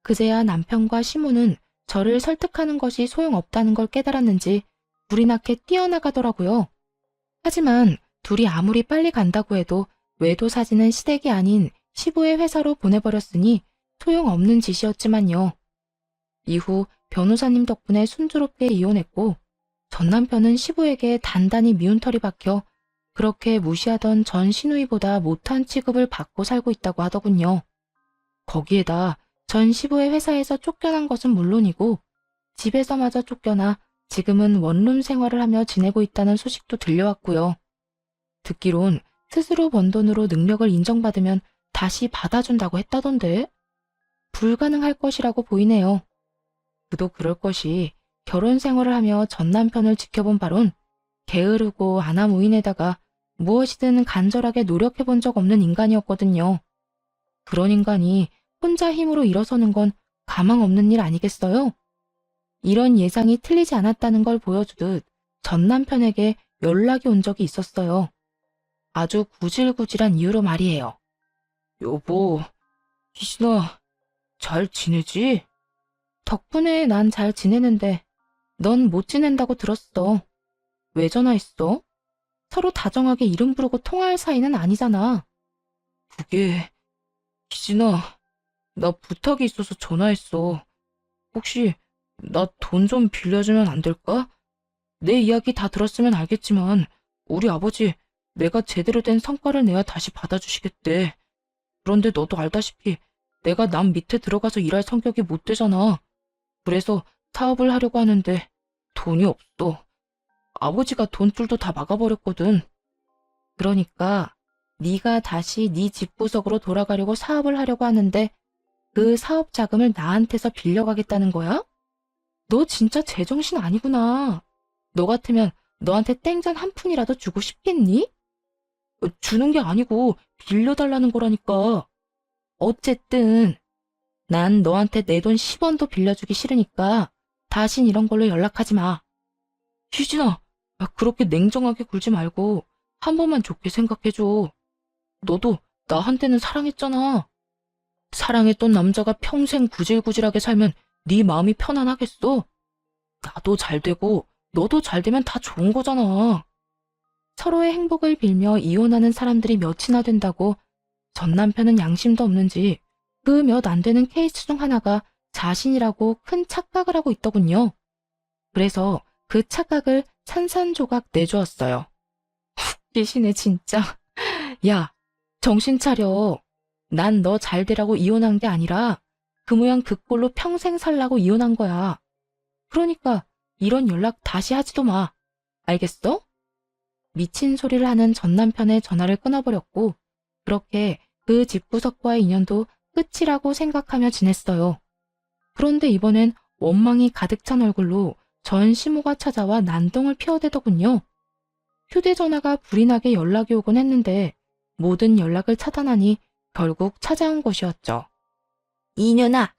그제야 남편과 시모는 저를 설득하는 것이 소용없다는 걸 깨달았는지 불이 나게 뛰어나가더라고요. 하지만 둘이 아무리 빨리 간다고 해도 외도 사진은 시댁이 아닌 시부의 회사로 보내버렸으니 소용없는 짓이었지만요. 이후 변호사님 덕분에 순조롭게 이혼했고 전 남편은 시부에게 단단히 미운 털이 박혀 그렇게 무시하던 전 시누이보다 못한 취급을 받고 살고 있다고 하더군요. 거기에다 전 시부의 회사에서 쫓겨난 것은 물론이고 집에서마저 쫓겨나 지금은 원룸 생활을 하며 지내고 있다는 소식도 들려왔고요. 듣기론 스스로 번 돈으로 능력을 인정받으면 다시 받아준다고 했다던데 불가능할 것이라고 보이네요. 그도 그럴 것이 결혼 생활을 하며 전 남편을 지켜본 바론 게으르고 아나무인에다가 무엇이든 간절하게 노력해 본 적 없는 인간이었거든요. 그런 인간이 혼자 힘으로 일어서는 건 가망 없는 일 아니겠어요? 이런 예상이 틀리지 않았다는 걸 보여주듯 전 남편에게 연락이 온 적이 있었어요. 아주 구질구질한 이유로 말이에요. 여보, 희진아, 잘 지내지? 덕분에 난 잘 지내는데 넌 못 지낸다고 들었어. 왜 전화했어? 서로 다정하게 이름 부르고 통화할 사이는 아니잖아. 그게, 희진아, 나 부탁이 있어서 전화했어. 혹시 나 돈 좀 빌려주면 안 될까? 내 이야기 다 들었으면 알겠지만 우리 아버지 내가 제대로 된 성과를 내야 다시 받아주시겠대. 그런데 너도 알다시피 내가 남 밑에 들어가서 일할 성격이 못 되잖아. 그래서 사업을 하려고 하는데 돈이 없어. 아버지가 돈줄도 다 막아버렸거든. 그러니까 네가 다시 네 집구석으로 돌아가려고 사업을 하려고 하는데 그 사업 자금을 나한테서 빌려가겠다는 거야? 너 진짜 제정신 아니구나. 너 같으면 너한테 땡전 한 푼이라도 주고 싶겠니? 주는 게 아니고 빌려달라는 거라니까. 어쨌든 난 너한테 내 돈 10원도 빌려주기 싫으니까 다신 이런 걸로 연락하지 마. 희진아, 그렇게 냉정하게 굴지 말고 한 번만 좋게 생각해줘. 너도 나한테는 사랑했잖아. 사랑했던 남자가 평생 구질구질하게 살면 네 마음이 편안하겠어? 나도 잘 되고 너도 잘 되면 다 좋은 거잖아. 서로의 행복을 빌며 이혼하는 사람들이 몇이나 된다고 전 남편은 양심도 없는지 그 몇 안 되는 케이스 중 하나가 자신이라고 큰 착각을 하고 있더군요. 그래서 그 착각을 산산조각 내주었어요. 웃기시네 진짜. 야, 정신 차려. 난 너 잘 되라고 이혼한 게 아니라 그 모양 그 꼴로 평생 살라고 이혼한 거야. 그러니까 이런 연락 다시 하지도 마. 알겠어? 미친 소리를 하는 전 남편의 전화를 끊어버렸고 그렇게 그 집구석과의 인연도 끝이라고 생각하며 지냈어요. 그런데 이번엔 원망이 가득 찬 얼굴로 전 시모가 찾아와 난동을 피워대더군요. 휴대전화가 불이 나게 연락이 오곤 했는데 모든 연락을 차단하니 결국 찾아온 것이었죠. 이년아,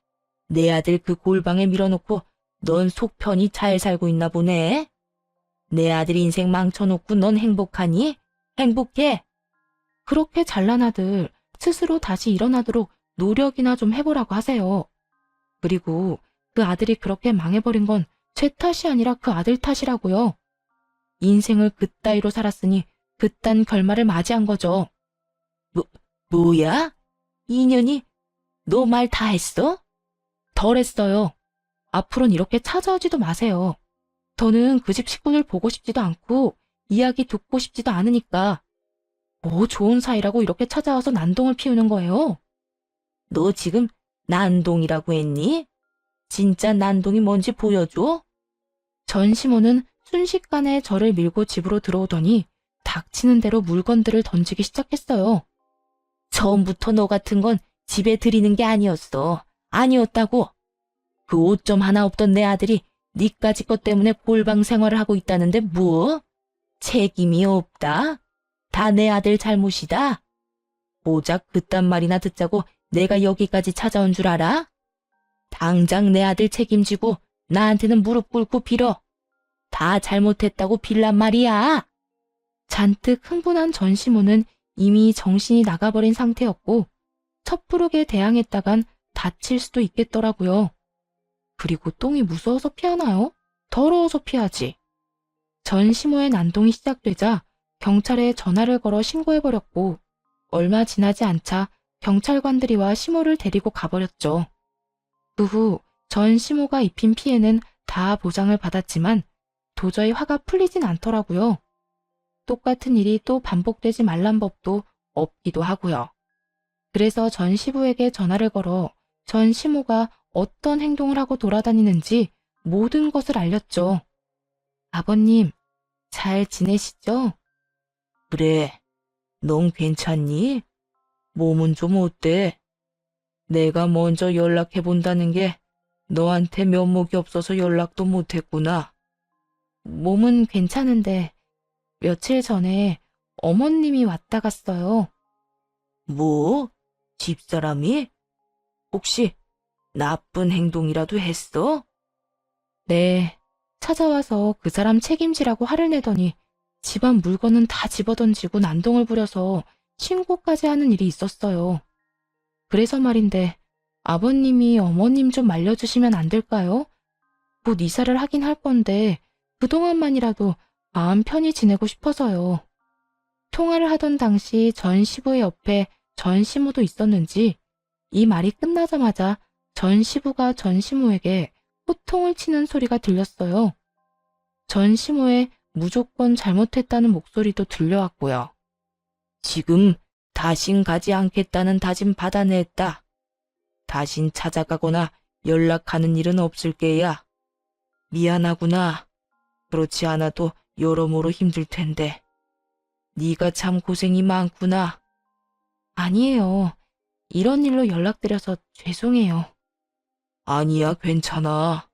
내 아들 그 골방에 밀어놓고 넌 속 편히 잘 살고 있나 보네. 내 아들 인생 망쳐놓고 넌 행복하니? 행복해? 그렇게 잘난 아들 스스로 다시 일어나도록 노력이나 좀 해보라고 하세요. 그리고 그 아들이 그렇게 망해버린 건 제 탓이 아니라 그 아들 탓이라고요. 인생을 그따위로 살았으니 그딴 결말을 맞이한 거죠. 뭐야? 이년이 너 말 다 했어? 덜 했어요. 앞으로는 이렇게 찾아오지도 마세요. 저는 그 집 식구들 보고 싶지도 않고 이야기 듣고 싶지도 않으니까. 뭐 좋은 사이라고 이렇게 찾아와서 난동을 피우는 거예요? 너 지금 난동이라고 했니? 진짜 난동이 뭔지 보여줘? 전 시모는 순식간에 저를 밀고 집으로 들어오더니 닥치는 대로 물건들을 던지기 시작했어요. 처음부터 너 같은 건 집에 들이는 게 아니었어. 아니었다고. 그 오점 하나 없던 내 아들이 니까지 것 때문에 골방 생활을 하고 있다는데 뭐? 책임이 없다? 다 내 아들 잘못이다? 고작 그딴 말이나 듣자고 내가 여기까지 찾아온 줄 알아? 당장 내 아들 책임지고 나한테는 무릎 꿇고 빌어. 다 잘못했다고 빌란 말이야. 잔뜩 흥분한 전 시모는 이미 정신이 나가버린 상태였고 섣부르게 대항했다간 다칠 수도 있겠더라고요. 그리고 똥이 무서워서 피하나요? 더러워서 피하지. 전 시모의 난동이 시작되자 경찰에 전화를 걸어 신고해버렸고 얼마 지나지 않자 경찰관들이 와 시모를 데리고 가버렸죠. 그 후 전 시모가 입힌 피해는 다 보상을 받았지만 도저히 화가 풀리진 않더라고요. 똑같은 일이 또 반복되지 말란 법도 없기도 하고요. 그래서 전 시부에게 전화를 걸어 전 시모가 어떤 행동을 하고 돌아다니는지 모든 것을 알렸죠. 아버님, 잘 지내시죠? 그래, 넌 괜찮니? 몸은 좀 어때? 내가 먼저 연락해본다는 게 너한테 면목이 없어서 연락도 못했구나. 몸은 괜찮은데 며칠 전에 어머님이 왔다 갔어요. 뭐? 집사람이? 혹시 나쁜 행동이라도 했어? 네, 찾아와서 그 사람 책임지라고 화를 내더니 집안 물건은 다 집어던지고 난동을 부려서 신고까지 하는 일이 있었어요. 그래서 말인데 아버님이 어머님 좀 말려주시면 안 될까요? 곧 이사를 하긴 할 건데 그동안만이라도 마음 편히 지내고 싶어서요. 통화를 하던 당시 전 시부의 옆에 전 시모도 있었는지 이 말이 끝나자마자 전 시부가 전 시모에게 호통을 치는 소리가 들렸어요. 전 시모의 무조건 잘못했다는 목소리도 들려왔고요. 지금 다신 가지 않겠다는 다짐 받아냈다. 다신 찾아가거나 연락하는 일은 없을 게야. 미안하구나. 그렇지 않아도 여러모로 힘들 텐데. 네가 참 고생이 많구나. 아니에요. 이런 일로 연락드려서 죄송해요. 아니야, 괜찮아.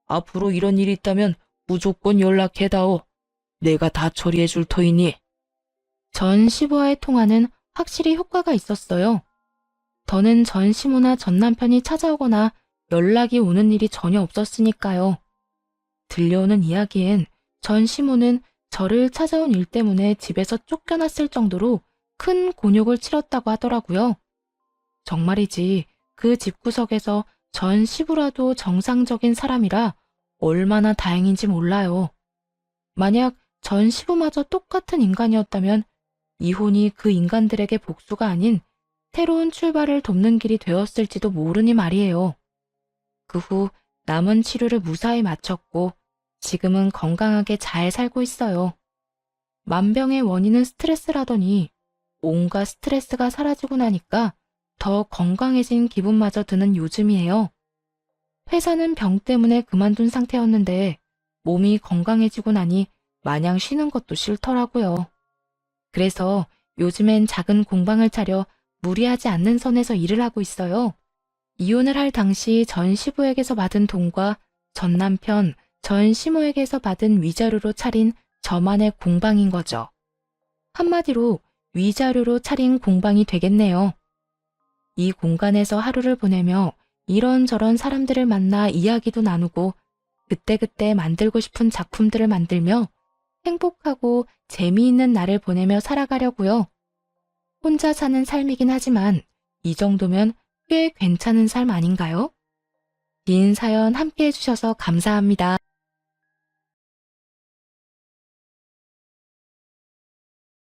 앞으로 이런 일 있다면 무조건 연락해다오. 내가 다 처리해 줄 터이니. 전 시부와의 통화는 확실히 효과가 있었어요. 더는 전 시모나 전 남편이 찾아오거나 연락이 오는 일이 전혀 없었으니까요. 들려오는 이야기엔 전 시모는 저를 찾아온 일 때문에 집에서 쫓겨났을 정도로 큰 곤욕을 치렀다고 하더라고요. 정말이지 그 집구석에서 전 시부라도 정상적인 사람이라 얼마나 다행인지 몰라요. 만약 전 시부마저 똑같은 인간이었다면 이혼이 그 인간들에게 복수가 아닌 새로운 출발을 돕는 길이 되었을지도 모르니 말이에요. 그 후 남은 치료를 무사히 마쳤고 지금은 건강하게 잘 살고 있어요. 만병의 원인은 스트레스라더니 온갖 스트레스가 사라지고 나니까 더 건강해진 기분마저 드는 요즘이에요. 회사는 병 때문에 그만둔 상태였는데 몸이 건강해지고 나니 마냥 쉬는 것도 싫더라고요. 그래서 요즘엔 작은 공방을 차려 무리하지 않는 선에서 일을 하고 있어요. 이혼을 할 당시 전 시부에게서 받은 돈과 전 남편, 전 시모에게서 받은 위자료로 차린 저만의 공방인 거죠. 한마디로 위자료로 차린 공방이 되겠네요. 이 공간에서 하루를 보내며 이런저런 사람들을 만나 이야기도 나누고 그때그때 만들고 싶은 작품들을 만들며 행복하고 재미있는 날을 보내며 살아가려고요. 혼자 사는 삶이긴 하지만 이 정도면 꽤 괜찮은 삶 아닌가요? 긴 사연 함께 해주셔서 감사합니다.